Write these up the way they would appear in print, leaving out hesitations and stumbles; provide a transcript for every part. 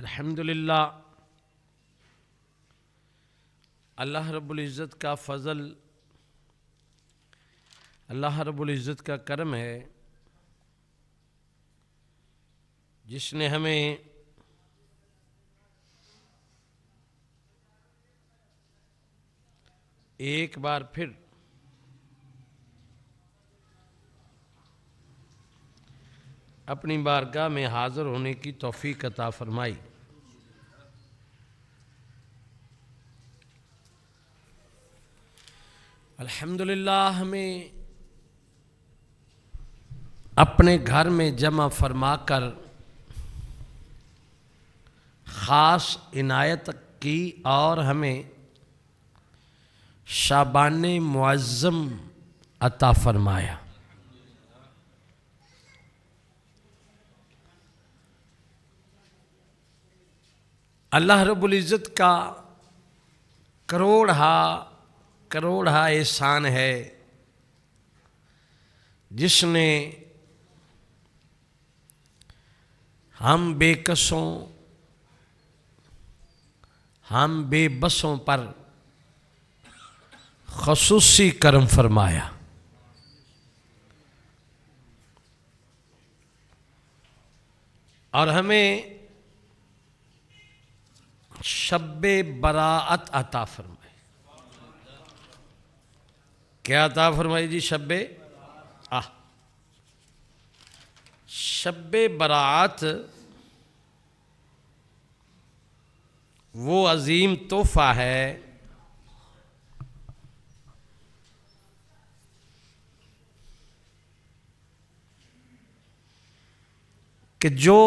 अल्हम्दुलिल्लाह, अल्लाह रब्बुल इज़्ज़त का फ़ज़ल, अल्लाह रब्बुल इज़्ज़त का करम है जिसने हमें एक बार फिर अपनी बारगाह में हाज़िर होने की तौफ़ीक़ अता फ़रमाई। अल्हम्दुलिल्लाह, हमें अपने घर में जमा फरमाकर ख़ास इनायत की और हमें शाबान मुअज़्ज़म अता फ़रमाया। अल्लाह रब्बुल इज़्ज़त का करोड़ा एहसान है जिसने हम बेकसों, हम बेबसों पर ख़ुसूसी करम फरमाया। और हमें शब्बे बराअत अता फरमाई। क्या अता फरमाई जी? शब्बे बराअत वो अजीम तोहफ़ा है कि जो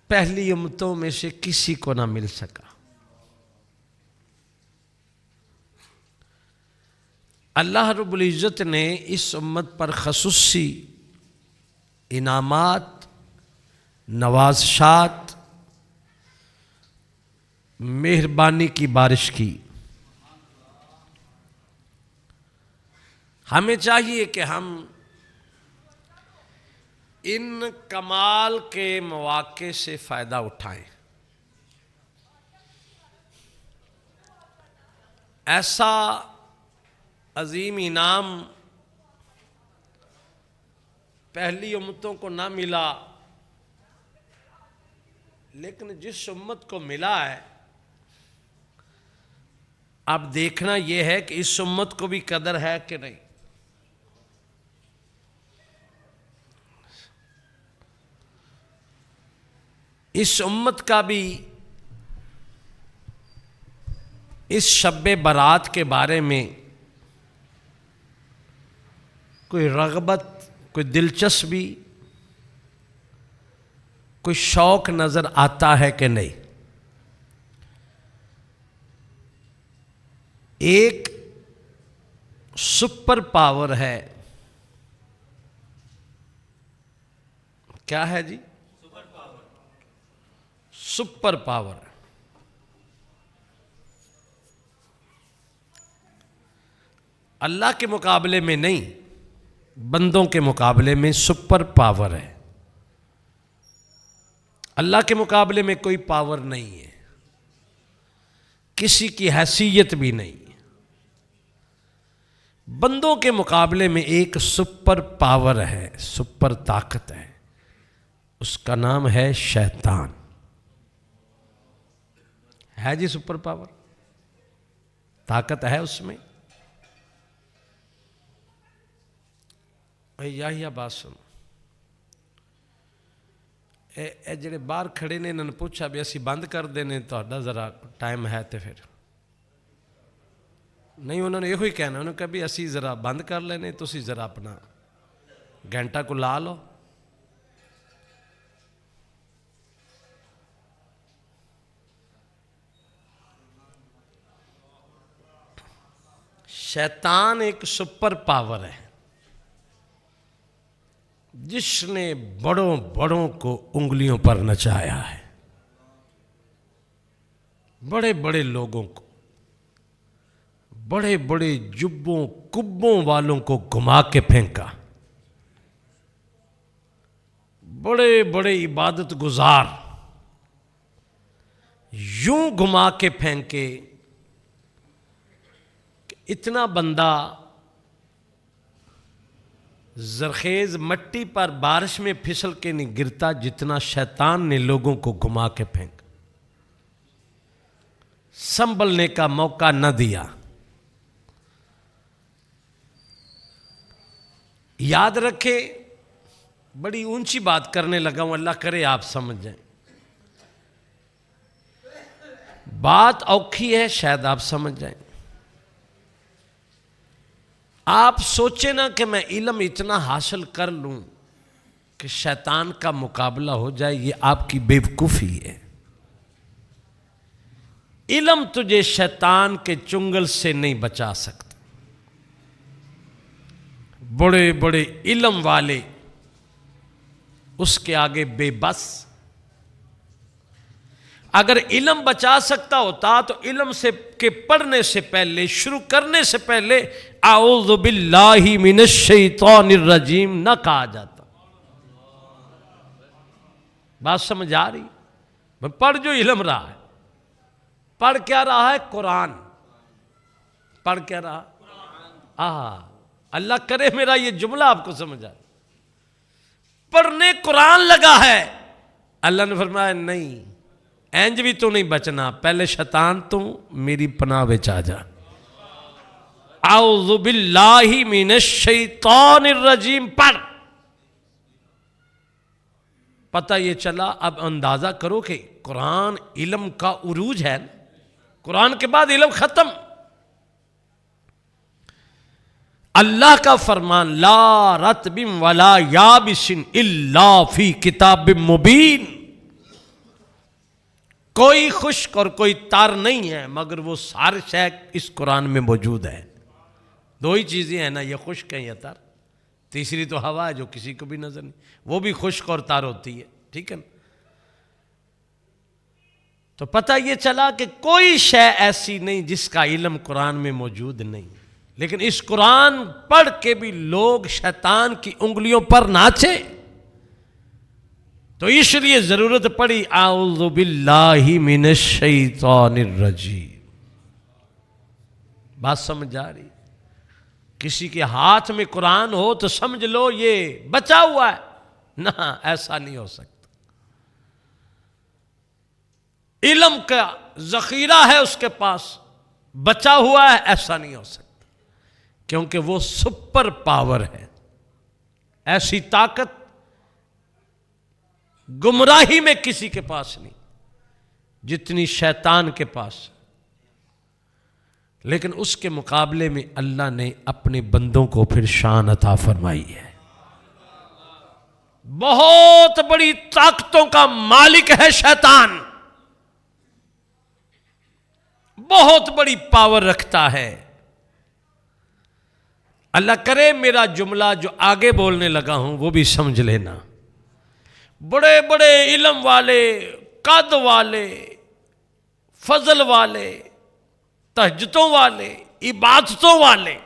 पहली उम्मतों में से किसी को ना मिल सका। अल्लाह रब्बुल इज़्ज़त ने इस उम्मत पर ख़ुसूसी इनामात, नवाज़शात, मेहरबानी की बारिश की। हमें चाहिए कि हम इन कमाल के मौके से फ़ायदा उठाएं। ऐसा अजीम इनाम पहली उम्मतों को ना मिला, लेकिन जिस उम्मत को मिला है, अब देखना यह है कि इस उम्मत को भी कदर है कि नहीं। इस उम्मत का भी इस शब्बे बारात के बारे में कोई रग़बत, कोई दिलचस्पी, कोई शौक़ नज़र आता है कि नहीं। एक सुपर पावर है। क्या है जी? Super power. अल्लाह के मुकाबले में नहीं, बंदों के मुकाबले में सुपर पावर है। अल्लाह के मुकाबले में कोई पावर नहीं है, किसी की हैसियत भी नहीं है। बंदों के मुकाबले में एक सुपर पावर है, सुपर ताकत है, उसका नाम है शैतान। है जी सुपर पावर, ताकत है उसमें। या बात सुनो, ए जेड़े बाहर खड़े ने इन्होंने पूछा भी असी बंद कर देने, तो जरा टाइम है तो फिर नहीं। उन्होंने यो ही कहना, उन्होंने कहा भी असी जरा बंद कर लेने, तुसी जरा अपना घंटा को ला लो। शैतान एक सुपर पावर है जिसने बड़ों बड़ों को उंगलियों पर नचाया है। बड़े बड़े लोगों को, बड़े बड़े जुब्बों कुब्बों वालों को घुमा के फेंका। बड़े बड़े इबादत गुजार यूं घुमा के फेंके कि इतना बंदा जरखेज मट्टी पर बारिश में फिसल के नहीं गिरता जितना शैतान ने लोगों को घुमा के फेंका, संभलने का मौका न दिया। याद रखे, बड़ी ऊंची बात करने लगा हूं, अल्लाह करे आप समझ जाएं। बात औखी है, शायद आप समझ जाएं। आप सोचे ना कि मैं इल्म इतना हासिल कर लूं कि शैतान का मुकाबला हो जाए, ये आपकी बेवकूफ़ी है। इल्म तुझे शैतान के चुंगल से नहीं बचा सकता। बड़े बड़े इल्म वाले उसके आगे बेबस। अगर इल्म बचा सकता होता तो इल्म से के पढ़ने से पहले, शुरू करने से पहले आऊज़ु बिल्लाहि मिनश शैतानिर रजीम न कहा जाता। बात समझ आ रही? मैं पढ़ जो इल्म रहा है, पढ़ क्या रहा है? कुरान। पढ़ क्या रहा? अल्लाह करे मेरा ये जुमला आपको समझ आए। पढ़ने कुरान लगा है। अल्लाह ने फरमाया नहीं, इंज भी तो नहीं बचना, पहले शैतान तू मेरी पनाह विच आ जा। आऊज़ु बिल्लाहि मिनश शैतानिर रजीम पढ़। पता ये चला, अब अंदाजा करो कि कुरान इल्म का उरूज है। कुरान के बाद इल्म खत्म। अल्लाह का फरमान ला रतबिम वला याबिसिन इल्ला फी किताबिम मुबीन। कोई खुश्क और कोई तार नहीं है मगर वो सारे शय इस कुरान में मौजूद है। दो ही चीजें हैं ना, ये खुश्क है या तार। तीसरी तो हवा है जो किसी को भी नजर नहीं, वो भी खुश्क और तार होती है, ठीक है ना। तो पता ये चला कि कोई शय ऐसी नहीं जिसका इल्म कुरान में मौजूद नहीं। लेकिन इस कुरान पढ़ के भी लोग शैतान की उंगलियों पर नाचे। तो इसलिए जरूरत पड़ी आऊज़ु बिल्लाहि मिनश शैतानिर रजीम। बात समझ आ रही? किसी के हाथ में कुरान हो तो समझ लो ये बचा हुआ है ना, ऐसा नहीं हो सकता। इल्म का जखीरा है उसके पास, बचा हुआ है, ऐसा नहीं हो सकता। क्योंकि वो सुपर पावर है। ऐसी ताकत गुमराही में किसी के पास नहीं जितनी शैतान के पास। लेकिन उसके मुकाबले में अल्लाह ने अपने बंदों को फिर शान अता फरमाई है। बहुत बड़ी ताकतों का मालिक है शैतान, बहुत बड़ी पावर रखता है। अल्लाह करे मेरा जुमला जो आगे बोलने लगा हूं वो भी समझ लेना। बड़े बड़े इल्म वाले, कद वाले, फजल वाले, तहज्जुदों वाले, इबादतों वाले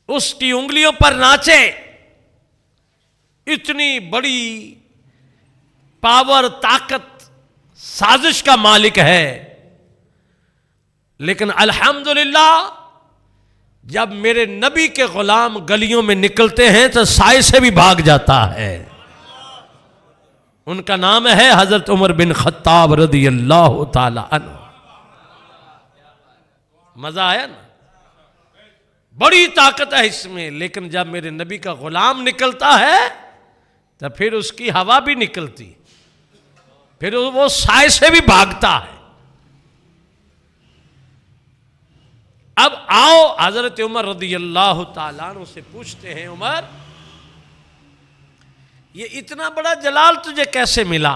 उसकी उंगलियों पर नाचे। इतनी बड़ी पावर, ताकत, साजिश का मालिक है। लेकिन अल्हम्दुलिल्लाह जब मेरे नबी के गुलाम गलियों में निकलते हैं तो साए से भी भाग जाता है। उनका नाम है हजरत उमर बिन खत्ताब रदियल्लाहु ताला अन्हु। मजा आया ना? बड़ी ताकत है इसमें। लेकिन जब मेरे नबी का गुलाम निकलता है तो फिर उसकी हवा भी निकलती, फिर वो साए से भी भागता है। अब आओ हजरत उमर रदियल्लाहु ताला अन्हु से पूछते हैं, उमर ये इतना बड़ा जलाल तुझे कैसे मिला?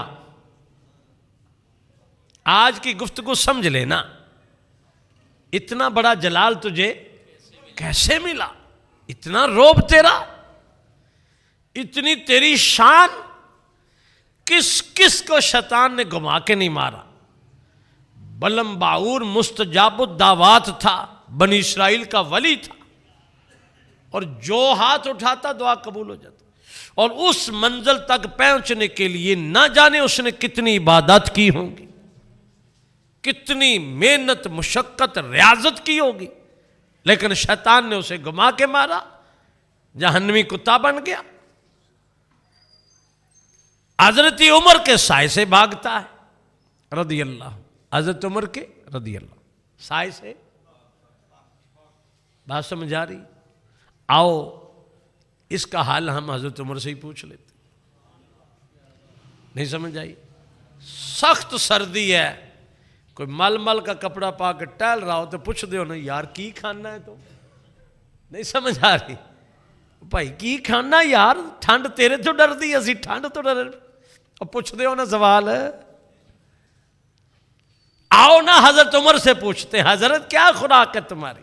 आज की गुफ्तगू समझ लेना। इतना बड़ा जलाल तुझे कैसे मिला? इतना रोब तेरा, इतनी तेरी शान, किस किस को शैतान ने घुमा के नहीं मारा? बलम बाऊर मुस्तजाबुद दावात था, बनी इस्राइल का वली था, और जो हाथ उठाता दुआ कबूल हो जाता। और उस मंजिल तक पहुंचने के लिए ना जाने उसने कितनी इबादत की होंगी। कितनी मेहनत मुशक्कत रियाजत की होगी, लेकिन शैतान ने उसे घुमा के मारा, जहन्नमी कुत्ता बन गया। हजरत उमर के साय से भागता है रदी अल्लाह, हजरत उमर के रदी अल्लाह साय से। बात समझ आ रही? आओ इसका हाल हम हजरत उमर से ही पूछ लेते। नहीं समझ आई? सख्त सर्दी है, कोई मल मल का कपड़ा पा के टहल रहा हो तो पूछ दो ना, यार की खाना है? तो नहीं समझ आ रही? भाई की खाना यार, ठंड तेरे तो डरदी, असी ठंड तो डर। और पूछते हो ना सवाल। आओ ना हजरत उमर से पूछते हैं, हजरत क्या खुराक है तुम्हारी,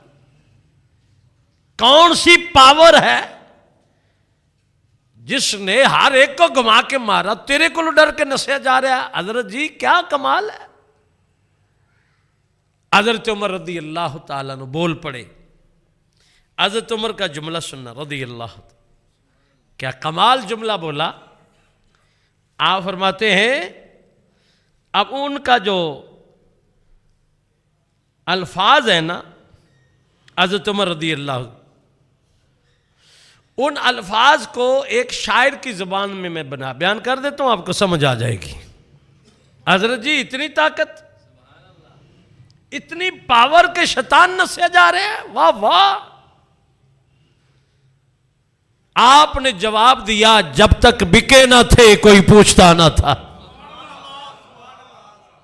कौन सी पावर है जिसने हर एक को घुमा के मारा, तेरे को डर के नशा जा रहा है? हजरत जी क्या कमाल है। हजरत उमर रदी अल्लाह ताला ने बोल पड़े। हजरत उमर का जुमला सुनना रदी अल्लाह, क्या कमाल जुमला बोला। आप फरमाते हैं, अब उनका जो अल्फाज है ना, हजरत उमर रदी अल्लाह, उन अल्फाज को एक शायर की जुबान में मैं बयान कर देता हूं, आपको समझ आ जाएगी। हजरत जी इतनी ताकत, इतनी पावर के शैतान नसे जा रहे हैं, वाह वाह। आपने जवाब दिया, जब तक बिके ना थे कोई पूछता ना था।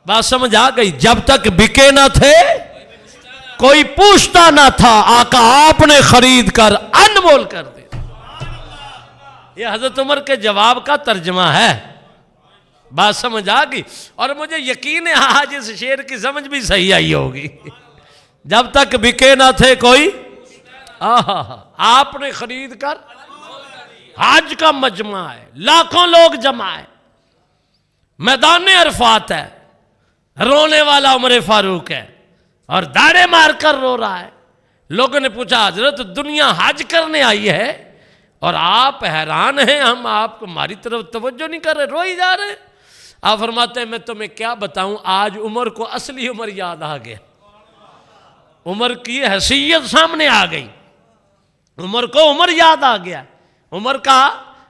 बात समझ आ गई? जब तक बिके ना थे कोई पूछता ना था, आका आपने खरीद कर अनमोल कर दिया। यह हजरत उमर के जवाब का तर्जमा है। बात समझ आ गई? और मुझे यकीन है आज इस शेर की समझ भी सही आई होगी। जब तक बिके ना थे कोई, आपने खरीद कर, हज का मजमा है, लाखों लोग जमा है, मैदान अरफात है, रोने वाला उमर फारूक है और दाढ़े मारकर रो रहा है। लोगों ने पूछा, हजरत दुनिया हज करने आई है और आप हैरान हैं, हम आपको हमारी तरफ तवज्जो नहीं कर रहे, रो ही जा रहे। आप फरमाते हैं, मैं तुम्हें क्या बताऊं, आज उमर को असली उमर याद आ गया, उमर की हैसियत सामने आ गई, उमर को उमर याद आ गया, उमर का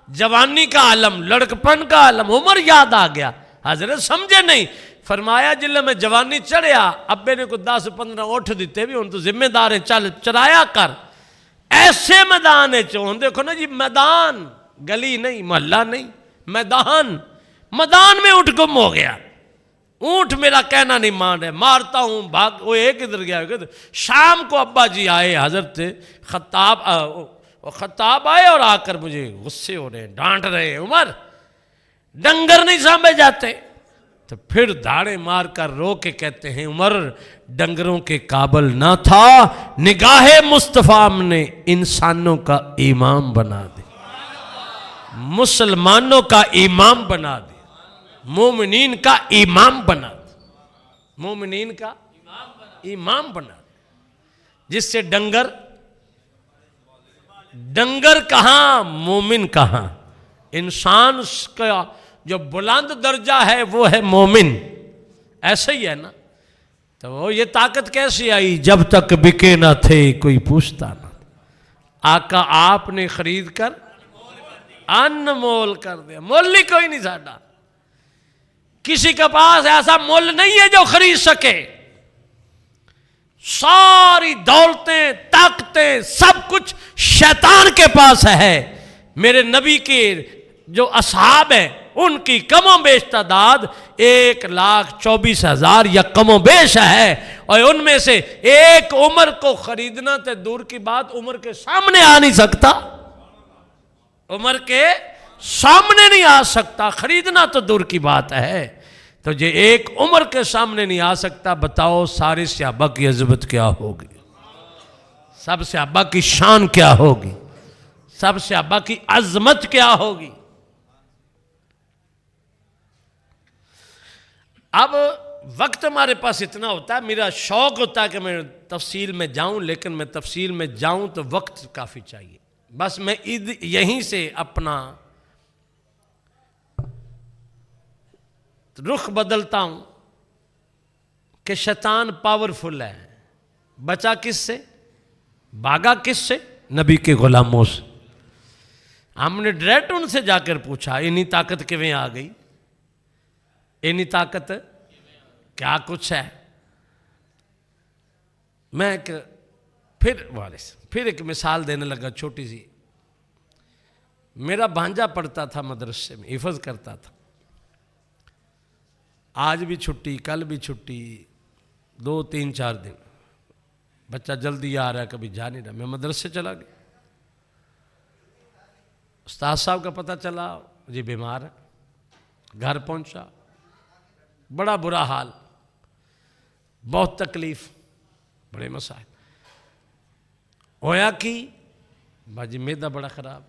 जवानी का आलम, लड़कपन का आलम उमर याद आ गया। हजरत समझे नहीं। फरमाया जिले में जवानी चढ़िया, अब्बे ने को 10-15 उठ दिते भी, हूं तो जिम्मेदार है, चल चराया कर। ऐसे मैदान है चोन, देखो ना जी, मैदान, गली नहीं, मोहल्ला नहीं, मैदान, मैदान में ऊँट गुम हो गया। ऊँट मेरा कहना नहीं मान रहे, मारता हूं भाग, वो एक इधर गया। शाम को अब्बा जी आए, हजरत खत्ताब आए और आकर मुझे गुस्से हो रहे हैं, डांट रहे हैं, उमर डंगर नहीं सामने जाते। तो फिर दाढ़े मार कर रो के कहते हैं, उमर डंगरों के काबिल ना था, निगाहे मुस्तफा ने इंसानों का इमाम बना दिया, मुसलमानों का इमाम बना दिया, मोमिनीन का इमाम बना दिया, मोमिनीन का इमाम बना दिया। जिससे डंगर कहाँ, मोमिन कहाँ। इंसान का जो बुलंद दर्जा है वो है मोमिन, ऐसे ही है ना। तो वो ये ताकत कैसे आई, जब तक बिके ना थे कोई पूछता ना। आका आपने खरीद कर अनमोल कर दिया, मोल ही कोई नहीं साडा, किसी के पास ऐसा मोल नहीं है जो खरीद सके। सारी दौलतें, ताकतें, सब कुछ शैतान के पास है। मेरे नबी के जो असहाब हैं उनकी कमो बेश तादाद 1,24,000 या कमो बेश है, और उनमें से एक उमर को खरीदना तो दूर की बात, उमर के सामने आ नहीं सकता, उमर के सामने नहीं आ सकता, खरीदना तो दूर की बात है। तो ये एक उमर के सामने नहीं आ सकता, बताओ सारे सहाबा की अज़मत क्या होगी, सब सहाबा की शान क्या होगी, सब सहाबा की अज़मत क्या होगी। अब वक्त हमारे पास इतना होता है, मेरा शौक़ होता है कि मैं तफसील में जाऊं, लेकिन मैं तफसील में जाऊं तो वक्त काफ़ी चाहिए। बस मैं यहीं से अपना रुख बदलता हूं कि शैतान पावरफुल है। बचा किससे? भागा किससे? नबी के गुलामों से। हमने डायरेक्ट उनसे जाकर पूछा इन्नी ताकत किवें आ गई, इन्नी ताकत क्या कुछ है। मैं फिर एक मिसाल देने लगा छोटी सी। मेरा भांजा पढ़ता था मदरसे में, हिफज करता था। आज भी छुट्टी, कल भी छुट्टी, 2 3 4 दिन। बच्चा जल्दी आ रहा है, कभी जा नहीं रहा। मैं मदरसे चला गया। उस्ताद साहब का पता चला जी बीमार है। घर पहुंचा, बड़ा बुरा हाल, बहुत तकलीफ, बड़े मसाइल। होया कि बाजी मैदा बड़ा खराब।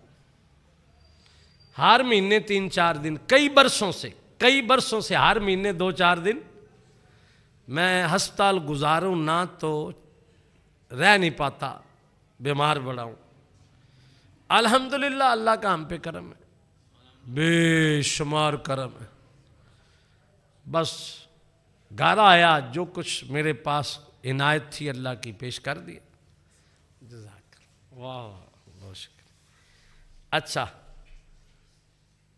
हर महीने 3 4 दिन, कई बरसों से हर महीने 2 4 दिन मैं अस्पताल गुजारूं ना तो रह नहीं पाता, बीमार बड़ा हूं। अल्हम्दुलिल्लाह अल्लाह का हम पे करम है, बेशुमार करम है। बस घर आया, जो कुछ मेरे पास इनायत थी अल्लाह की पेश कर दिया। वाह बहुत शुक्रिया। अच्छा,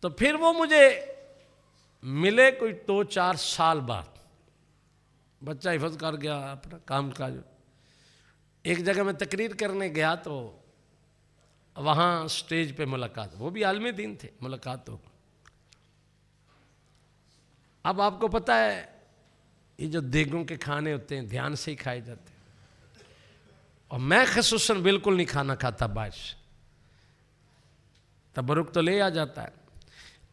तो फिर वो मुझे मिले कोई 2 4 साल बाद। बच्चा हिफज कर गया अपना काम काज। एक जगह मैं तकरीर करने गया तो वहाँ स्टेज पे मुलाकात, वो भी आलमी दीन थे, मुलाकात हो। अब आपको पता है ये जो देगों के खाने होते हैं ध्यान से ही खाए जाते हैं, और मैं खसूसन बिल्कुल नहीं खाना खाता बाहर से, तबरुक तो ले आ जाता है।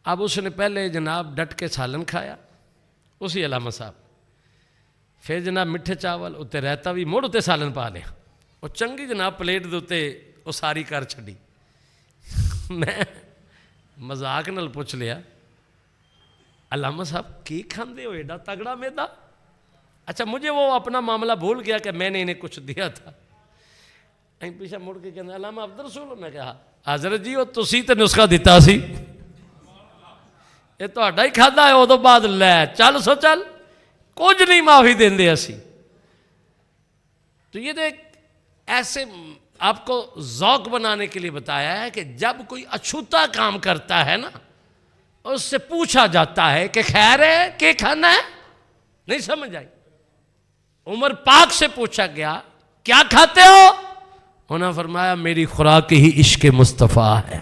अब उसने पहले जनाब डट के सालन खाया, उसी अलामा साहब। फिर जनाब मिठे चावल उत्ते रहता भी मुड़ उत्ते सालन पा लिया, और चंगी जनाब प्लेट दे उत्ते वो सारी कर छड़ी। मैं मजाक नाल पुछ लिया, अलामा साहब की खाते हो एडा तगड़ा मैदा? अच्छा, मुझे वो अपना मामला भूल गया कि मैंने इन्हें कुछ दिया था। पीछे मुड़ के कहते अलामा अब्दुल रसूल। मैं कहा हजरत जी वो तुसी तो नुस्खा दिता सी, ये तुहाडा ही खादा है। उदों बाद लै चल सो चल, कुछ नहीं माफी देंदे असी। तो ये तो एक ऐसे आपको जौक बनाने के लिए बताया है कि जब कोई अछूता काम करता है ना, उससे पूछा जाता है कि खैर है के खाना है, नहीं समझ आई। उमर पाक से पूछा गया क्या खाते हो, उन्होंने फरमाया मेरी खुराक ही इश्क मुस्तफ़ा है।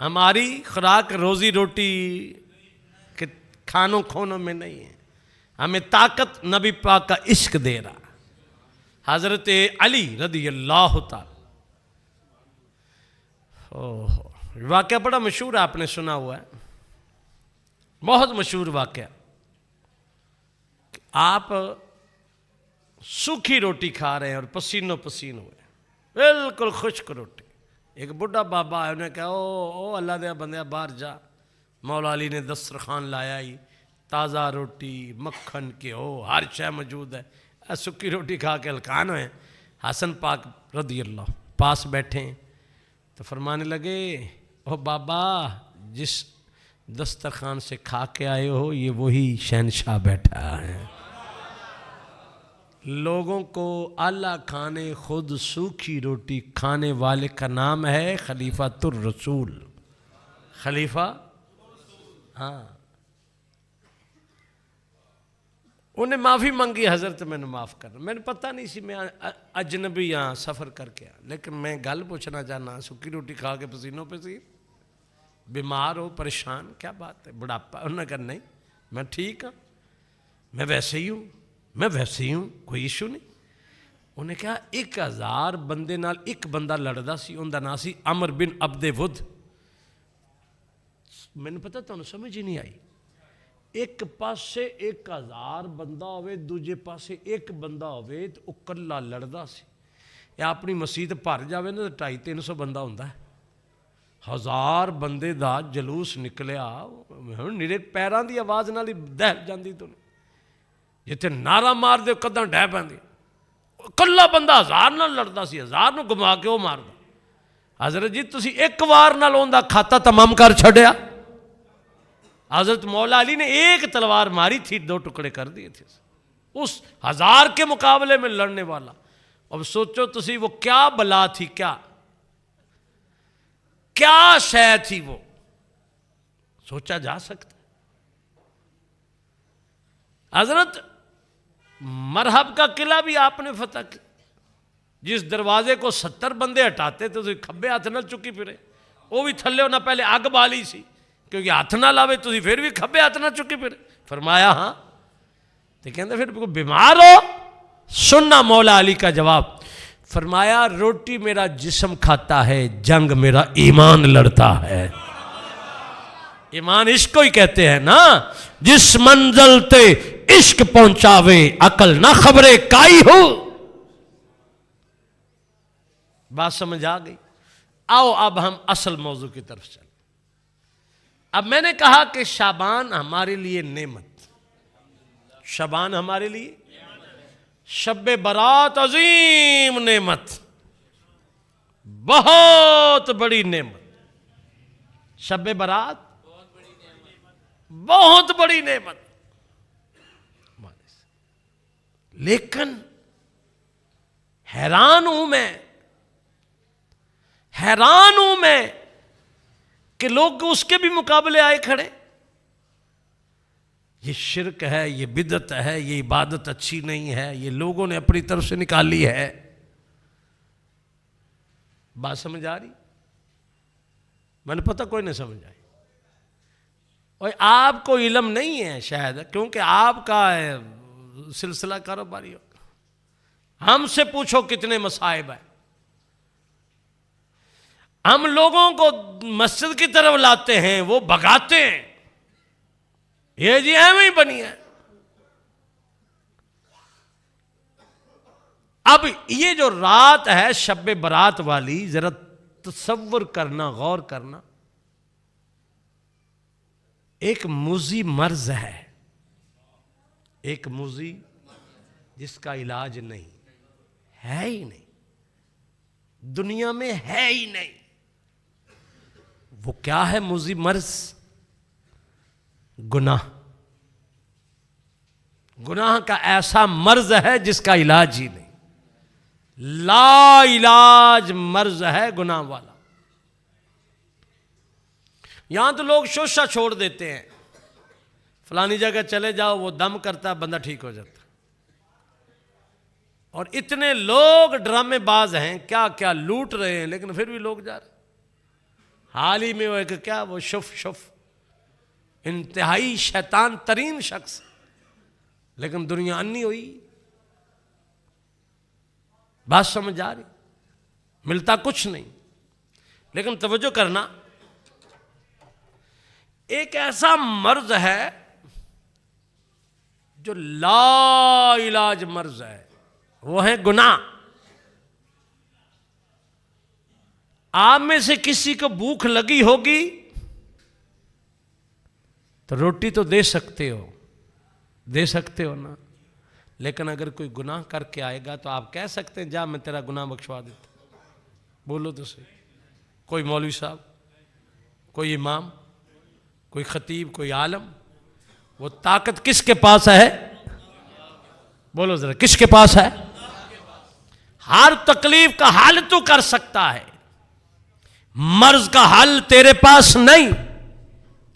हमारी खुराक रोजी रोटी के खानों खोनों में नहीं है, हमें ताकत नबी पाक का इश्क दे रहा। हजरत अली रदी अल्लाह ताला, वाक़या बड़ा मशहूर है, आपने सुना हुआ है, बहुत मशहूर वाक़या। आप सूखी रोटी खा रहे हैं और पसीनो पसीन हुए, बिल्कुल खुश्क रोटी। एक बुढ़ा बाबा है, उन्हें कहा ओ अल्लाह दे बंदे बाहर जा। मौला अली ने दस्तरखान लाया ही, ताज़ा रोटी, मक्खन, घ्यो, हर शय मौजूद है। सूखी रोटी खा के हलकान हुए। हसन पाक रदी अल्लाह पास बैठे तो फरमाने लगे, ओ बाबा जिस दस्तरखान से खा के आए हो ये वही शहनशाह बैठा है। लोगों को आला खाने खुद सूखी रोटी खाने वाले का नाम है खलीफा तुर रसूल। खलीफा, हाँ। उन्हें माफ़ी मांगी, हज़रत मैंने माफ़ कर, मैंने पता नहीं सी, मैं अजनबी यहाँ सफ़र करके आया। लेकिन मैं गल पूछना चाहना, सूखी रोटी खा के पसीनों पसीन, बीमार हो, परेशान, क्या बात है, बुढ़ापा? उन्होंने कहा नहीं मैं ठीक हाँ, मैं वैसे ही हूँ, मैं वैसे ही हूँ, कोई इशू नहीं। उन्हें कहा 1000 बंदे नाल एक बंदा लड़दा सी, उनका नाम सी अमर बिन अब्दे वुद। मैंने पता तुहानू समझ ही नहीं आई। एक पासे 1000 बंदा होवे, दूजे पासे एक बंदा होवे, तो वह कला लड़दा सी। या अपनी मसीत भर जाए ना तो 250-300 बंदा होंदा है। 1000 बंदे दा जलूस निकलिया, निरे पैरों की आवाज़ नाल ही दहल जाती। तुम जिथे नारा मार दे कदा डह पैंदी। कला बंदा 1000 नाल लड़दा सी, 1000 नूं घुमा के वो मारदा। हज़रत जी तुसी एक वार नाल उनका खाता तमाम कर छड़िया, हजरत मौला अली ने एक तलवार मारी थी, 2 टुकड़े कर दिए थे उस 1000 के मुकाबले में लड़ने वाला। अब सोचो तुसी वो क्या बला थी, क्या शय थी वो, सोचा जा सकता। हजरत मरहब का किला भी आपने फतह किया, जिस दरवाजे को 70 बंदे हटाते थे, खब्बे हाथ न चुकी फिरे, वो भी थल्ले ना पहले अग बाली सी, क्योंकि हाथ ना लावे तुम फिर भी खब्बे हाथ ना चुकी फिरे। फरमाया हाँ, तो कहते फिर बीमार हो? सुनना मौला अली का जवाब। फरमाया रोटी मेरा जिस्म खाता है, जंग मेरा ईमान लड़ता है। ईमान इश्क को ही कहते हैं ना, जिस मंजिल ते इश्क पहुंचावे, अकल ना खबरे काई हो। बात समझ आ गई? आओ अब हम असल मौजू की तरफ चलें। अब मैंने कहा कि शाबान हमारे लिए नेमत, शाबान हमारे लिए शब्बे बरात अजीम नेमत, बहुत बड़ी नेमत। शब्बे बरात बहुत बड़ी नेमत, लेकिन हैरान हूं मैं कि लोग उसके भी मुकाबले आए खड़े। ये शिरक है, ये बिदत है, ये इबादत अच्छी नहीं है, ये लोगों ने अपनी तरफ से निकाली है। बात समझ आ रही? मैंने पता कोई नहीं समझ आई। और आपको इल्म नहीं है शायद, क्योंकि आपका सिलसिला कारोबारी होगा। हमसे पूछो कितने मसाइब है। हम लोगों को मस्जिद की तरफ लाते हैं, वो भगाते हैं, ये जी ऐਵੇਂ ही बनी है। अब ये जो रात है शब्बे बरात वाली, जरा तसव्वुर करना, गौर करना। एक मुजी मर्ज है, एक मुजी जिसका इलाज नहीं है, ही नहीं दुनिया में है ही नहीं। वो क्या है मुजी मर्ज? गुनाह। गुनाह का ऐसा मर्ज है जिसका इलाज ही नहीं, ला इलाज मर्ज है गुनाह वाला। यहां तो लोग शोशा छोड़ देते हैं, फलानी जगह चले जाओ, वो दम करता है, बंदा ठीक हो जाता। और इतने लोग ड्रामेबाज हैं, क्या क्या लूट रहे हैं, लेकिन फिर भी लोग जा रहे। हाल ही में वो एक क्या, वो शुफ इंतहाई शैतान तरीन शख्स, लेकिन दुनिया अन्नी हुई। बात समझ आ रही? मिलता कुछ नहीं। लेकिन तवज्जो करना, एक ऐसा मर्ज है जो ला इलाज मर्ज है, वो है गुनाह। आप में से किसी को भूख लगी होगी तो रोटी तो दे सकते हो ना, लेकिन अगर कोई गुनाह करके आएगा तो आप कह सकते हैं जा मैं तेरा गुनाह बख्शवा देता। बोलो तो सही। कोई मौलवी साहब, कोई इमाम, कोई खतीब, कोई आलम, वो ताकत किसके पास है? बोलो जरा, किसके पास है? हर तकलीफ का हल तू कर सकता है, मर्ज का हल तेरे पास नहीं,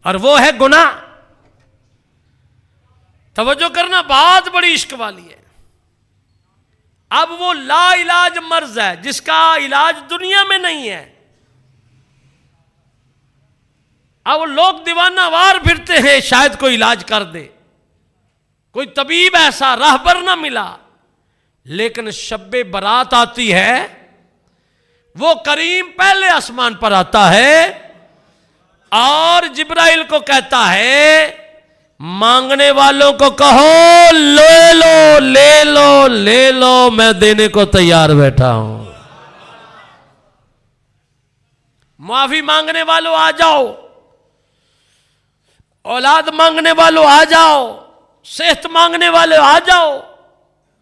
और वो है गुनाह। तवज्जो करना, बात बड़ी इश्क वाली है। अब वो ला इलाज मर्ज है जिसका इलाज दुनिया में नहीं है। अब लोग दीवाना वार फिरते हैं, शायद कोई इलाज कर दे, कोई तबीब ऐसा राहबर ना मिला। लेकिन शब्बे बरात आती है, वो करीम पहले आसमान पर आता है और जिब्राइल को कहता है मांगने वालों को कहो ले लो ले लो ले लो, मैं देने को तैयार बैठा हूं। माफी मांगने वालों आ जाओ, औलाद मांगने वालों आ जाओ, सेहत मांगने वाले आ जाओ,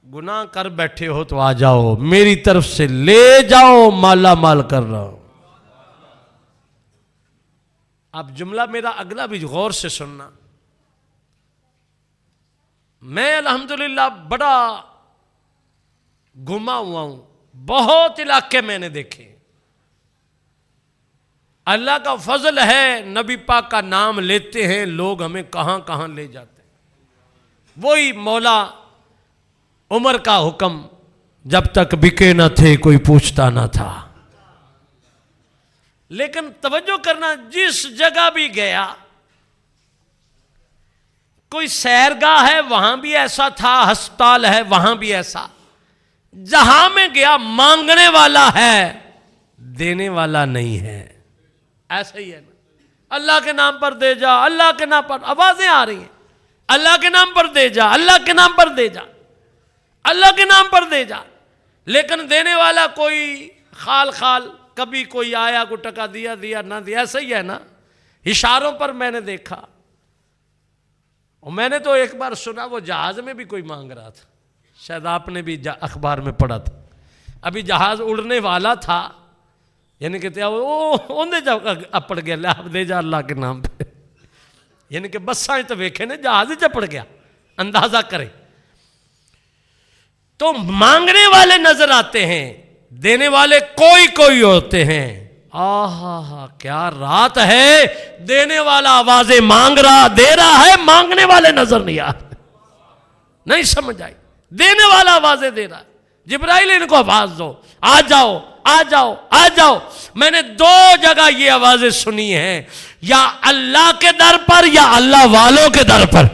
गुनाह कर बैठे हो तो आ जाओ, मेरी तरफ से ले जाओ, माला माल कर रहा हूं। आप जुमला मेरा अगला भी गौर से सुनना। मैं अल्हम्दुलिल्लाह बड़ा घुमा हुआ हूं, बहुत इलाके मैंने देखे। अल्लाह का फजल है, नबी पाक का नाम लेते हैं लोग हमें कहां कहां ले जाते हैं। वही मौला उमर का हुक्म, जब तक बिके न थे कोई पूछता ना था। लेकिन तवज्जो करना, जिस जगह भी गया, कोई सैरगाह है वहां भी ऐसा था, अस्पताल है वहां भी ऐसा, जहां में गया मांगने वाला है, देने वाला नहीं है। ऐसा ही है ना। अल्लाह के नाम पर दे जा, अल्लाह के नाम पर आवाजें आ रही हैं, अल्लाह के नाम पर दे जा, अल्लाह के नाम पर दे जा, अल्लाह के नाम पर दे जा। लेकिन देने वाला कोई खाल खाल, कभी कोई आया को टका दिया दिया ना दिया, ऐसा ही है ना। इशारों पर मैंने देखा, और मैंने तो एक बार सुना वो जहाज में भी कोई मांग रहा था, शायद आपने भी अखबार में पढ़ा था। अभी जहाज उड़ने वाला था, यानी कि ओंदे जा अपड़ गया, ले आप दे जा अल्लाह के नाम पे। यानी कि बसा तो वेखे ने, जहाज ही चपड़ गया, अंदाजा करें। तो मांगने वाले नजर आते हैं, देने वाले कोई कोई होते हैं। आहा क्या रात है, देने वाला आवाजें मांग रहा, दे रहा है, मांगने वाले नजर नहीं आ रहे। नहीं समझ आई, देने वाला आवाजें दे रहा है। जिब्राइल इनको आवाज दो, आ जाओ आ जाओ आ जाओ। मैंने 2 जगह ये आवाजें सुनी हैं, या अल्लाह के दर पर या अल्लाह वालों के दर पर।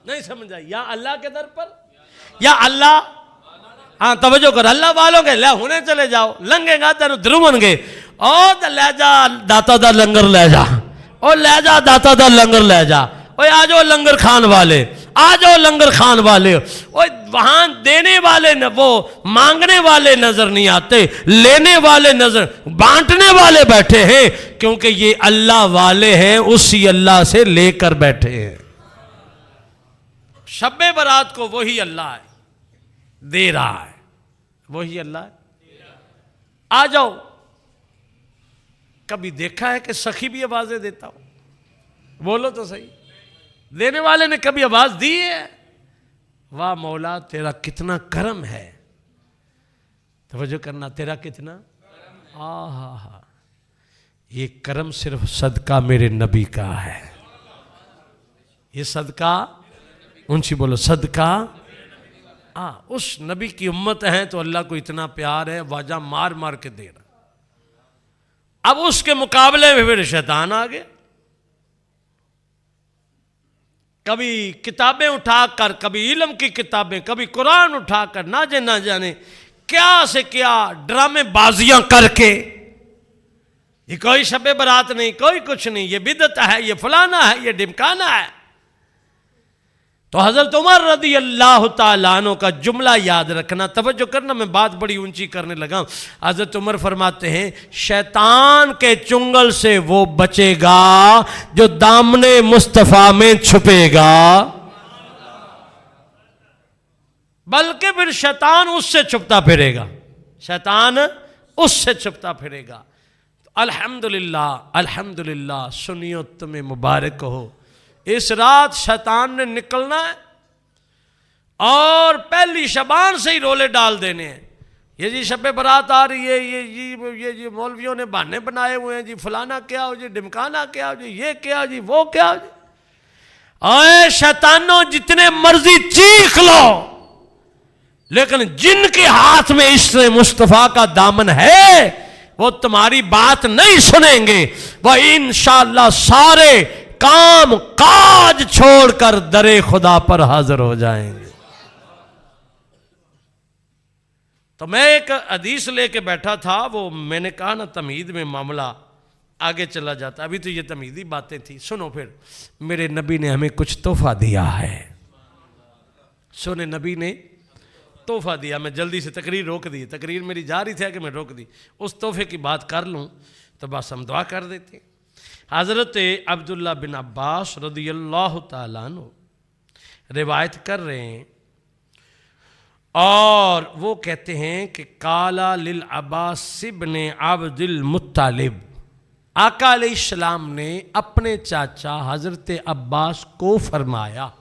नहीं समझ आई, या अल्लाह के दर पर या अल्लाह, हाँ तवज्जो कर, अल्लाह वालों के ले हुने चले जाओ, लंघेगा तेन ध्रुवन गए, ओ ले जा दाता दा लंगर ले जा, ओ ले जा दाता दा लंगर ले जा, ओ आ जाओ लंगर खान वाले, आ जाओ लंगर खान वाले। ओ वहां देने वाले न, वो मांगने वाले नजर नहीं आते, लेने वाले नजर, बांटने वाले बैठे हैं, क्योंकि ये अल्लाह वाले हैं, उसी अल्लाह से लेकर बैठे हैं। शब्बे बरात को वही अल्लाह है दे रहा है, वही अल्लाह है। आ जाओ। कभी देखा है कि सखी भी आवाजें देता हो? बोलो तो सही, देने वाले ने कभी आवाज दी है? वाह मौला तेरा कितना करम है। तवज्जो करना, तेरा कितना, आहा, ये करम सिर्फ सदका मेरे नबी का है। ये सदका, ऊंची बोलो, सदका उस नबी की उम्मत है, तो अल्लाह को इतना प्यार है, वाजा मार मार के दे रहा। अब उसके मुकाबले में फिर शैतान आ गए। कभी किताबें उठाकर, कभी इल्म की किताबें, कभी कुरान उठाकर, ना जाने क्या से क्या ड्रामे बाजियां करके, ये कोई शबे बरात नहीं, कोई कुछ नहीं, ये बिदत है, ये फलाना है, ये ढिमकाना है। तो हजरत उमर रदी अल्लाह ताला अन्हु का जुमला याद रखना, तवज्जो करना, मैं बात बड़ी ऊंची करने लगा। हजरत उमर फरमाते हैं, शैतान के चुंगल से वो बचेगा जो दामने मुस्तफा में छुपेगा, बल्कि फिर शैतान उससे छुपता फिरेगा, शैतान उससे छुपता फिरेगा। तो अल्हम्दुलिल्लाह अल्हम्दुलिल्लाह, सुनियो तुम्हें मुबारक हो, इस रात शैतान ने निकलना है और पहली शबान से ही रोले डाल देने हैं। ये जी शब बरात आ रही है, ये जी मौलवियों ने बहाने बनाए हुए हैं जी, फलाना क्या हो जी, ढिमकाना क्या हो जी, ये क्या हो जी, वो क्या हो जी। अरे शैतानों जितने मर्जी चीख लो, लेकिन जिनके हाथ में इश्क़ मुस्तफ़ा का दामन है वो तुम्हारी बात नहीं सुनेंगे। वह इंशाअल्लाह सारे काम काज छोड़कर दरे खुदा पर हाजिर हो जाएंगे। तो मैं एक हदीस लेके बैठा था, वो मैंने कहा ना तमहीद में मामला आगे चला जाता, अभी तो ये तमहीदी बातें थी। सुनो फिर, मेरे नबी ने हमें कुछ तोहफा दिया है। सुने, नबी ने तोहफा दिया। मैं जल्दी से तकरीर रोक दी, तकरीर मेरी जा रही थी कि मैं रोक दी। उस तोहफे की बात कर लूँ तो बस हम दुआ कर देते। हज़रत अब्दुल्ला बिन अब्बास रदियल्लाहु ताला अन्हु रिवायत कर रहे हैं, और वो कहते हैं कि काला लिल अब्बास इब्न अब्दुल मुत्तलिब, आका अलैहिस्सलाम ने अपने चाचा हज़रत अब्बास को फरमाया,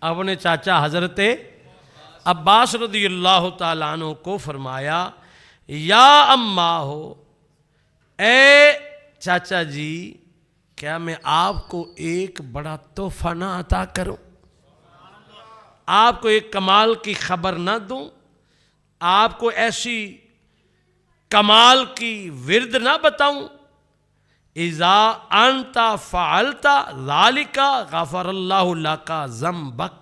अपने चाचा हज़रत अब्बास रज़ियल्लाहु ताला अन्हु को फरमाया, या अम्मा हो, ए चाचा जी, क्या मैं आपको एक बड़ा तोहफा ना अता करूं, आपको एक कमाल की खबर ना दूं, आपको ऐसी कमाल की विरद ना बताऊं। इज़ा अंता फ़अलता ज़ालिका गफ़रल्लाहु लका ज़म्बक,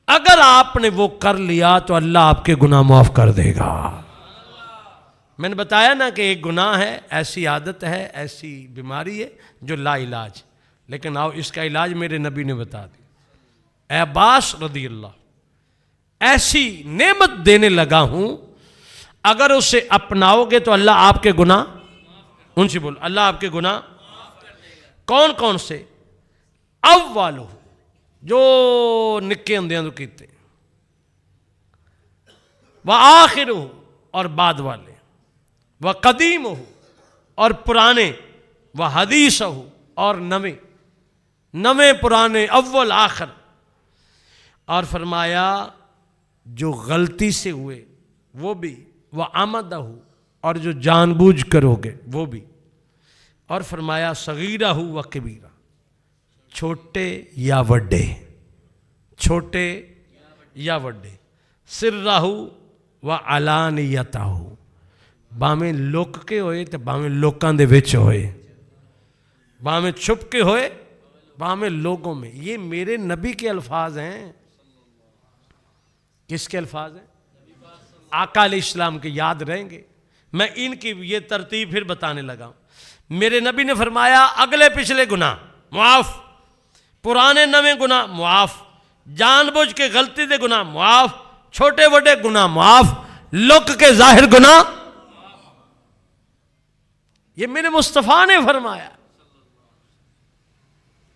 अगर आपने वो कर लिया तो अल्लाह आपके गुनाह माफ़ कर देगा। मैंने बताया ना कि एक गुनाह है, ऐसी आदत है, ऐसी बीमारी है जो ला इलाज, लेकिन आओ इसका इलाज मेरे नबी ने बता दिया। अब्बास रज़ियल्लाहु, ऐसी नेमत देने लगा हूं, अगर उसे अपनाओगे तो अल्लाह आपके गुनाह, उनसे बोलो अल्लाह आपके गुनाह कौन कौन से, अव्वल जो निक्के होंदे तो कीते, व आखिर हो और बाद वाले, व कदीम हो और पुराने, व हदीस हो और नवे, नवे पुराने, अव्वल आखिर। और फरमाया जो गलती से हुए वो भी, वह आमदा हो और जो जानबूझ करोगे वो भी। और फरमाया सगीरा हो व कबीरा, छोटे या वड्डे, छोटे या वड्डे, सिर्रा हो व अलानियता हो, भावें लुक के होए तो भावें लोकां दे विच होए, भावें छुप के होए भावें लोगों में। ये मेरे नबी के अल्फाज हैं। किसके अल्फाज हैं? आका अलैहिस्सलाम के, याद रहेंगे। मैं इनकी ये तरतीब फिर बताने लगा हूं। मेरे नबी ने फरमाया अगले पिछले गुनाह मुआफ, पुराने नवे गुनाह मुआफ, जानबूझ के गलती दे गुनाह मुआफ, छोटे बड़े गुनाह मुआफ, लुक के जाहिर गुनाह, ये मेरे मुस्तफ़ा ने फरमाया।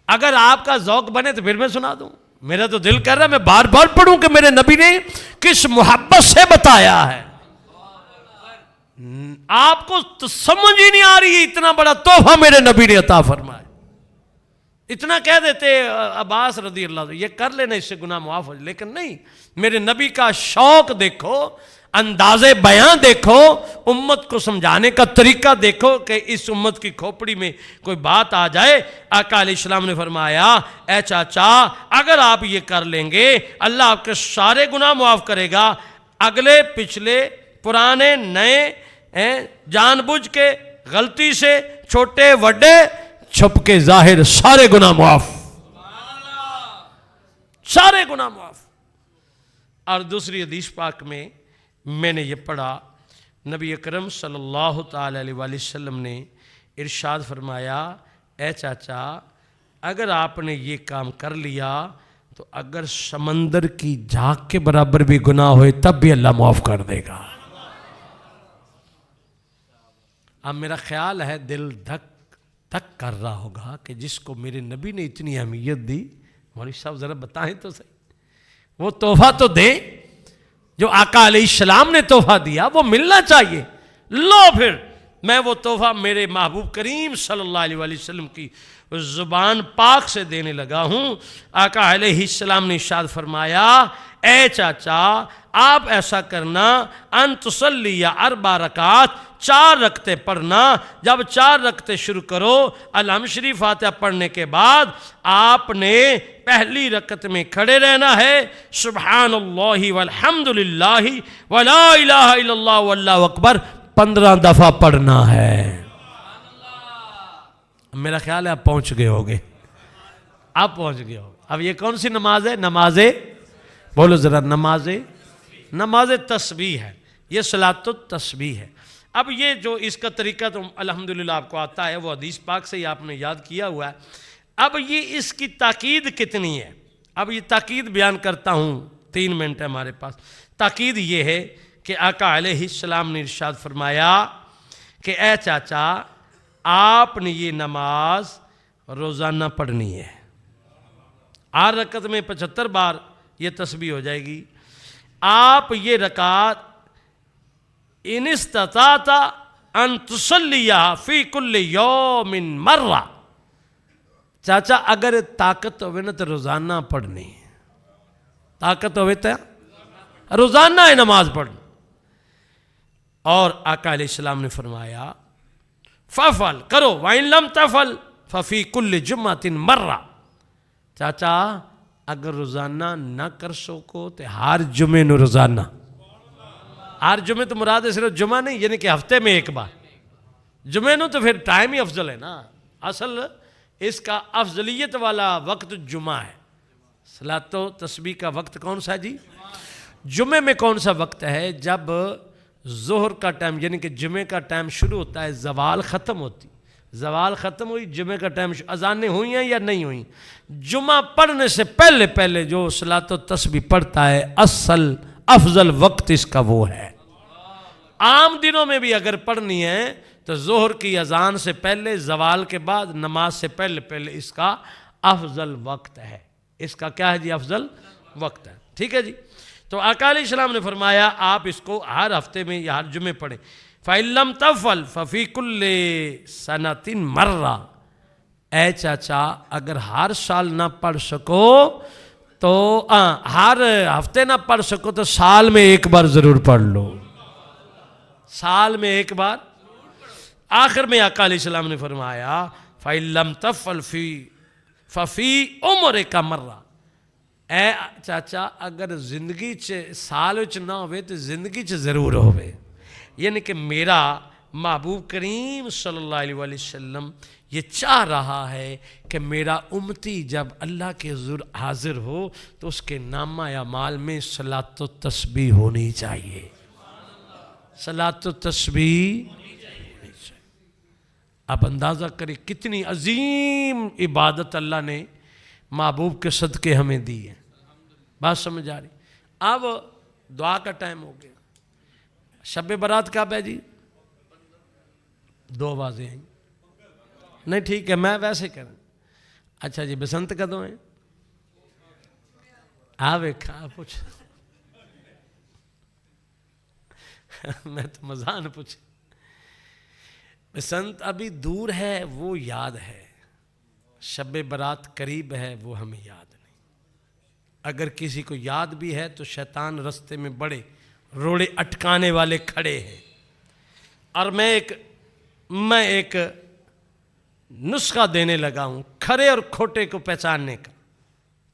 अगर आपका जौक बने तो फिर मैं सुना दूं। मेरा तो दिल कर रहा है मैं बार बार पढ़ूं कि मेरे नबी ने किस मोहब्बत से बताया है। आपको तो समझ ही नहीं आ रही है, इतना बड़ा तोहफा मेरे नबी ने अता फरमाया। इतना कह देते अब्बास रज़ियल्लाहु, ये कर लेना इससे गुनाह मुआफ हो, लेकिन नहीं। मेरे नबी का शौक देखो, अंदाज़े बयां देखो, उम्मत को समझाने का तरीका देखो कि इस उम्मत की खोपड़ी में कोई बात आ जाए। आका अलैहिस्सलाम ने फरमाया ए चाचा, अगर आप ये कर लेंगे अल्लाह आपके सारे गुनाह मुआफ करेगा, अगले पिछले, पुराने नए, जानबूझ के, गलती से, छोटे बड़े, छुप के जाहिर, सारे गुनाह मुआफ, सारे गुनाह मुआफ। और दूसरी हदीस पाक में मैंने ये पढ़ा, नबी अकरम सल्लल्लाहु ताला अलैहि वसल्लम ने इरशाद फरमाया ए चाचा, अगर आपने ये काम कर लिया तो अगर समंदर की झाग के बराबर भी गुनाह होए तब भी अल्लाह माफ़ कर देगा। अब मेरा ख्याल है दिल धक धक कर रहा होगा कि जिसको मेरे नबी ने इतनी अहमियत दी, मौलवी साहब ज़रा बताएं तो सही, वो तोहफा तो दे जो आका अलैहिस्सलाम ने तोहफा दिया, वो मिलना चाहिए। लो फिर मैं वो तोहफा मेरे महबूब करीम सल्लल्लाहु अलैहि वसल्लम की ज़ुबान पाक से देने लगा हूँ। आका अलैहिस्सलाम ने इरशाद फरमाया ए चाचा, आप ऐसा करना, अन तुसल्ली या अरबा रकात, 4 रकते पढ़ना। जब 4 रकते शुरू करो, अलहम शरीफ फातिहा पढ़ने के बाद आपने पहली रकत में खड़े रहना है, सुब्हानल्लाहि वल्हम्दुलिल्लाहि वला इलाहा इल्लल्लाह वल्लाहु अकबर 15 दफ़ा पढ़ना है। मेरा ख्याल है आप पहुंच गए होगे, आप पहुंच गए होगे। अब ये कौन सी नमाज है? नमाजे, बोलो ज़रा, नमाज तस्बीह है, ये सलातो तस्बीह है। अब ये जो इसका तरीका तो अल्हम्दुलिल्लाह आपको आता है, वो हदीस पाक से ही आपने याद किया हुआ है। अब ये इसकी ताकीद कितनी है, अब ये ताकीद बयान करता हूँ, 3 मिनट है हमारे पास। ताकीद ये है कि आका अलैहिस्सलाम ने इरशाद फरमाया कि ए चाचा, आपने ये नमाज रोज़ाना पढ़नी है। 8 रकत में 75 बार ये तस्बीह हो जाएगी। आप ये रकात इनिस्तताता अन तुसल्लिया फी कुल्ली यौमिन मर्रा। चाचा अगर ताकत होवे ना तो रोजाना पढ़नी, ताकत होवे तो रोजाना है नमाज पढ़नी। और आका अलैहिस्सलाम ने फरमाया फफल करो वाइन लम तफल फफी कुल्ली जुम्मतिन मर्रा। चाचा अगर रोजाना ना कर सको तो हर जुमे नु रोजाना, हर जुमे तो मुराद है सिर्फ जुमा नहीं, यानी कि हफ्ते में एक बार जुमे नु, तो फिर टाइम ही अफजल है ना। असल इसका अफजलियत वाला वक्त जुमा है। सलातो तस्बीह का वक्त कौन सा जी? जुमे में कौन सा वक्त है? जब जोहर का टाइम यानी कि जुमे का टाइम शुरू होता है, जवाल ख़त्म होती, जवाल ख़त्म हुई, जुमे का टाइम, अजानें हुई हैं या नहीं हुई, जुमा पढ़ने से पहले पहले जो सलातो तस्बीह पढ़ता है, असल अफजल वक्त इसका वो है। आम दिनों में भी अगर पढ़नी है तो जोहर की अजान से पहले, जवाल के बाद, नमाज से पहले पहले इसका अफजल वक्त है। इसका क्या है जी? अफजल वक्त है। ठीक है जी। तो आका अलैहिस्सलाम ने फरमाया आप इसको हर हफ्ते में या हर जुमे पढ़ें। फ़इल्लम तफ़ल फ़फ़ी कुल्ले सनतिन मर्रा। ए चाचा अगर हर साल ना पढ़ सको तो हर हफ्ते ना पढ़ सको तो साल में एक बार ज़रूर पढ़ लो, साल में एक बार। आखिर में आका अलैहिस्सलाम ने फरमाया फ़इल्लम तफ़ल फ़फ़ी उम्र का मर्रा। ए चाचा अगर जिंदगी च साल च ना होवे तो जिंदगी च जरूर होवे। यानी कि मेरा महबूब करीम सल्लल्लाहु अलैहि वसल्लम ये चाह रहा है कि मेरा उम्मती जब अल्लाह के हुज़ूर हाजिर हो तो उसके नामा या माल में सलातो तस्बीह होनी चाहिए, सलातो तस्बीह। आप अंदाज़ा करें कितनी अजीम इबादत अल्लाह ने महबूब के सदके हमें दी है। बात समझ आ रही? अब दुआ का टाइम हो गया। शब बारात कब है जी? 2 आवाज़ें आई नहीं, ठीक है मैं वैसे करें। अच्छा जी बसंत कदों है? आ वेखा पूछ मैं तो मज़ा न पूछ। बसंत अभी दूर है वो याद है, शब बारात करीब है वो हमें याद नहीं। अगर किसी को याद भी है तो शैतान रास्ते में बड़े रोड़े अटकाने वाले खड़े हैं। और मैं एक नुस्खा देने लगा हूं खरे और खोटे को पहचानने का।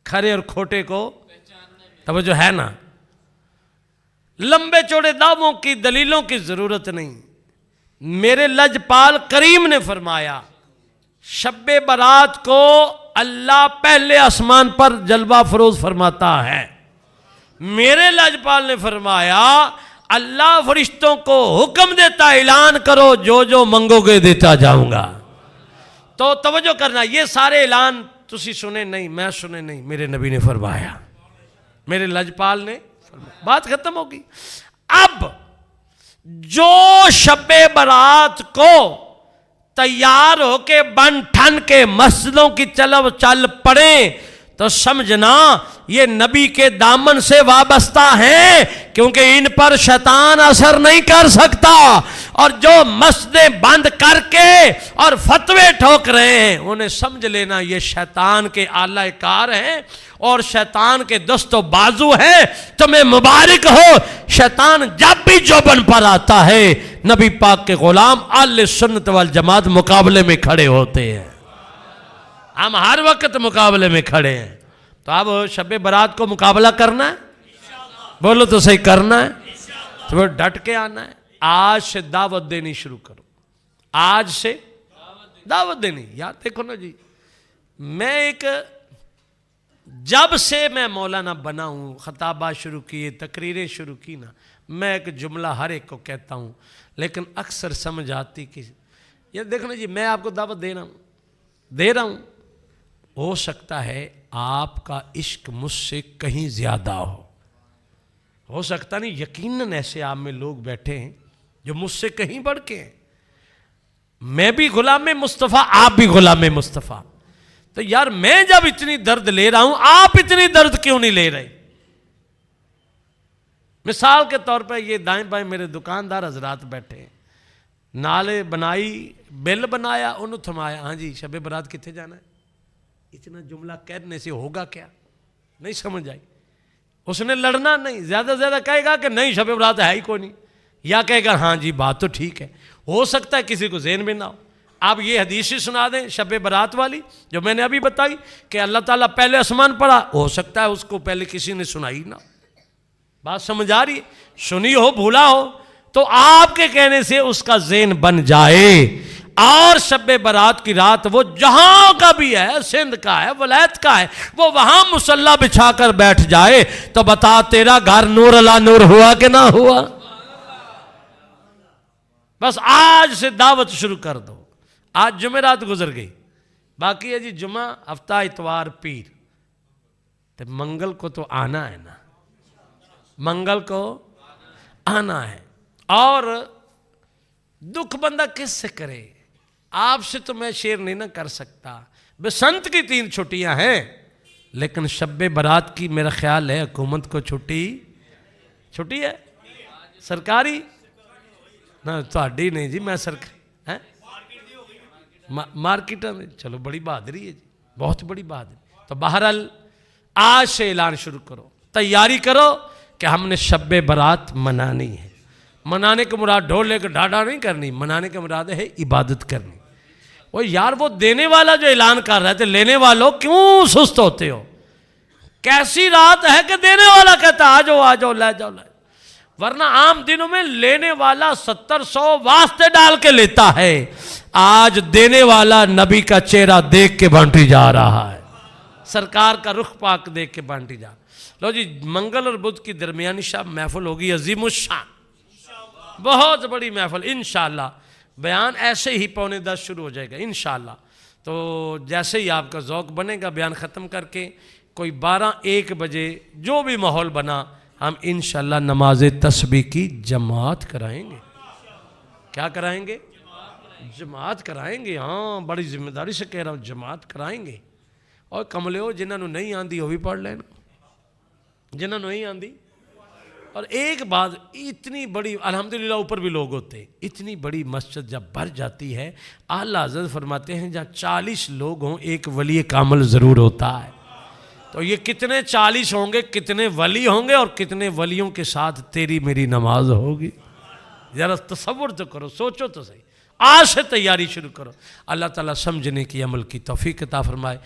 खरे और खोटे को तवज्जो है ना? लंबे चौड़े दावों की दलीलों की जरूरत नहीं। मेरे लजपाल करीम ने फरमाया शब्बे बारात को अल्लाह पहले आसमान पर जलवा फरोज फरमाता है। मेरे लजपाल ने फरमाया अल्लाह फरिश्तों को हुक्म देता ऐलान करो जो जो मंगोगे देता जाऊंगा। तो तवज्जो करना, ये सारे ऐलान तुसी सुने नहीं, मैं सुने नहीं, मेरे नबी ने फरमाया, मेरे लजपाल ने फरमाया। बात खत्म होगी। अब जो शब्बे बारात को तैयार होके बन ठन के मस्जिदों की चल पड़े तो समझना ये नबी के दामन से वाबस्ता है, क्योंकि इन पर शैतान असर नहीं कर सकता। और जो मस्जिदें बंद करके और फतवे ठोक रहे हैं उन्हें समझ लेना ये शैतान के आला कार हैं और शैतान के दस्तों बाजू है। तुम्हें मुबारक हो, शैतान जब भी जोबन पर आता है नबी पाक के गुलाम अहले सुन्नत वल जमात मुकाबले में खड़े होते हैं। हम हर वक्त मुकाबले में खड़े हैं। तो अब शब बारात को मुकाबला करना है, बोलो तो सही, करना है तो फिर डट के आना है। आज से दावत देनी शुरू करो, आज से दावत देनी। यार देखो ना जी, जब से मैं मौलाना बना हूँ, खताबा शुरू किए, तकरीरें शुरू की ना, मैं एक जुमला हर एक को कहता हूँ, लेकिन अक्सर समझ आती कि ये देखो ना जी, मैं आपको दावत दे रहा हूँ, हो सकता है आपका इश्क मुझसे कहीं ज़्यादा हो सकता नहीं, यकीनन ऐसे आप में लोग बैठे हैं जो मुझसे कहीं बढ़ के हैं। मैं भी गुलाम मुस्तफ़ा, आप भी गुलाम मुस्तफ़ा। तो यार मैं जब इतनी दर्द ले रहा हूं, आप इतनी दर्द क्यों नहीं ले रहे? मिसाल के तौर पर ये दाएं बाएं मेरे दुकानदार हजरात बैठे हैं, नाले बनाई बिल बनाया उन्होंने थमाया, हाँ जी शबे बरात कितने जाना है। इतना जुमला कहने से होगा क्या, नहीं समझ आई। उसने लड़ना नहीं, ज़्यादा से ज़्यादा कहेगा कि नहीं शबे बरात है ही कोई नहीं, या कहेगा हाँ जी बात तो ठीक है। हो सकता है किसी को ज़हन में ना हो। आप ये हदीस ही सुना दें शबे बरात वाली जो मैंने अभी बताई कि अल्लाह ताला पहले आसमान पढ़ा, हो सकता है उसको पहले किसी ने सुनाई ना। बात समझ आ रही है? सुनी हो भूला हो तो आपके कहने से उसका ज़हन बन जाए। और शब्बे बारात की रात वो जहां का भी है, सिंध का है, वलायत का है, वो वहां मुसल्ला बिछाकर बैठ जाए तो बता तेरा घर नूर अला नूर हुआ कि ना हुआ। बस आज से दावत शुरू कर दो। आज जुमेरात गुजर गई, बाकी है जी जुमा, हफ्ता, इतवार, पीर, तो मंगल को तो आना है ना, मंगल को आना है। और दुख बंदा किससे करे, आपसे तो मैं शेयर नहीं ना कर सकता। बसंत की 3 छुट्टियां हैं, लेकिन शब्बे बारात की मेरा ख्याल है हुकूमत को छुट्टी है सरकारी ना, थोड़ी नहीं जी, मैं सरकार मार्केट में। चलो बड़ी बहादुरी है जी, बहुत बड़ी बहादुरी। तो बहरहाल आज से ऐलान शुरू करो, तैयारी करो कि हमने शब्बे बारात मनानी है। मनाने के मुराद ढोल लेकर ढाढा नहीं करनी, मनाने के मुराद है इबादत करनी। वो यार वो देने वाला जो ऐलान कर रहे थे, लेने वालों क्यों सुस्त होते हो। कैसी रात है कि देने वाला कहता आ जाओ आ जाओ ले जाओ। वरना आम दिनों में लेने वाला 70-100 वास्ते डाल के लेता है, आज देने वाला नबी का चेहरा देख के बांटी जा रहा है, सरकार का रुख पाक देख के बांटी जा। लो जी, मंगल और बुध की दरमियानी शाम महफिल होगी अजीमुशान, बहुत बड़ी महफिल इंशाअल्लाह। बयान ऐसे ही 9:45 शुरू हो जाएगा इंशाअल्लाह। तो जैसे ही आपका ज़ौक़ बनेगा बयान ख़त्म करके कोई 12-1 बजे जो भी माहौल बना, हम इंशाअल्लाह नमाज तस्बीह की जमात कराएंगे। क्या कराएंगे? जमात कराएंगे। हाँ, बड़ी जिम्मेदारी से कह रहा हूँ, जमात कराएंगे। और कमले हो जिन्होंने नहीं आंदी वो भी पढ़ लेना, जिन्होंने नहीं आंदी। और एक बात, इतनी बड़ी अल्हम्दुलिल्लाह ऊपर भी लोग होते, इतनी बड़ी मस्जिद जब भर जाती है, आला हज़रत फरमाते हैं जहाँ 40 लोग हों एक वली कामिल ज़रूर होता है। तो ये कितने 40 होंगे, कितने वली होंगे और कितने वलियों के साथ तेरी मेरी नमाज होगी। ज़रा तसव्वुर तो करो, सोचो तो सही। आज से तैयारी शुरू करो। अल्लाह ताला समझने की, अमल की तौफीक अता फरमाए।